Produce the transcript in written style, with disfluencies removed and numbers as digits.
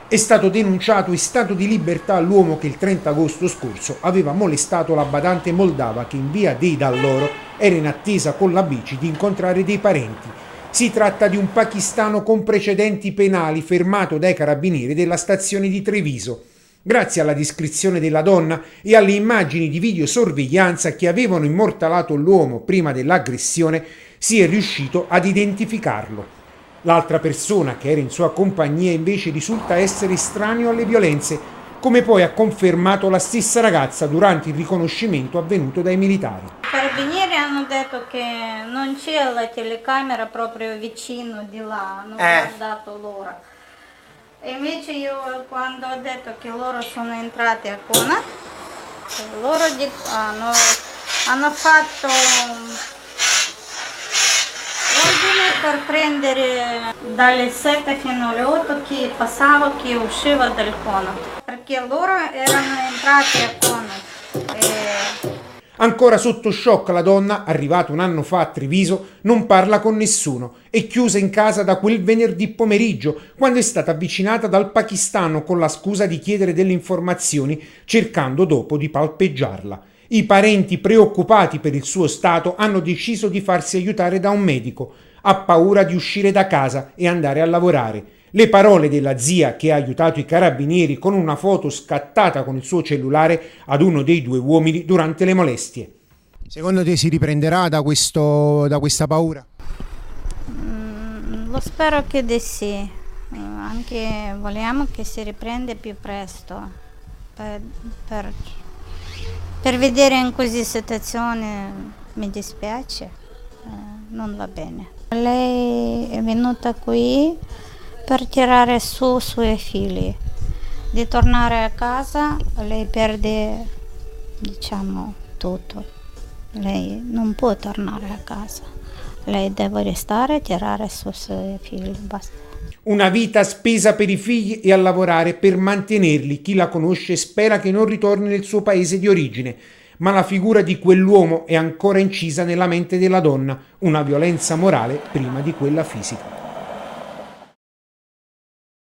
È stato denunciato in stato di libertà l'uomo che il 30 agosto scorso aveva molestato la badante moldava che in via dei Dall'Oro era in attesa con la bici di incontrare dei parenti. Si tratta di un pakistano con precedenti penali fermato dai carabinieri della stazione di Treviso. Grazie alla descrizione della donna e alle immagini di videosorveglianza che avevano immortalato l'uomo prima dell'aggressione, si è riuscito ad identificarlo. L'altra persona che era in sua compagnia invece risulta essere estraneo alle violenze, come poi ha confermato la stessa ragazza durante il riconoscimento avvenuto dai militari. I carabinieri hanno detto che non c'è la telecamera proprio vicino di là, hanno guardato loro. E invece io quando ho detto che loro sono entrati a Cona, loro hanno fatto ordine per prendere dalle 7 fino alle 8 chi passava, chi usciva dal Cona, perché loro erano entrati a Cona. Ancora sotto shock la donna, arrivata un anno fa a Treviso, non parla con nessuno, è chiusa in casa da quel venerdì pomeriggio, quando è stata avvicinata dal pakistano con la scusa di chiedere delle informazioni, cercando dopo di palpeggiarla. I parenti, preoccupati per il suo stato, hanno deciso di farsi aiutare da un medico. Ha paura di uscire da casa e andare a lavorare. Le parole della zia che ha aiutato i carabinieri con una foto scattata con il suo cellulare ad uno dei due uomini durante le molestie. Secondo te si riprenderà da questa paura? Lo spero che di sì, anche vogliamo che si riprenda più presto per vedere in così situazione mi dispiace, non va bene. Lei è venuta qui per tirare su i suoi figli. Di tornare a casa lei perde, tutto. Lei non può tornare a casa. Lei deve restare e tirare su i suoi figli, basta. Una vita spesa per i figli e a lavorare per mantenerli. Chi la conosce spera che non ritorni nel suo paese di origine. Ma la figura di quell'uomo è ancora incisa nella mente della donna, una violenza morale prima di quella fisica.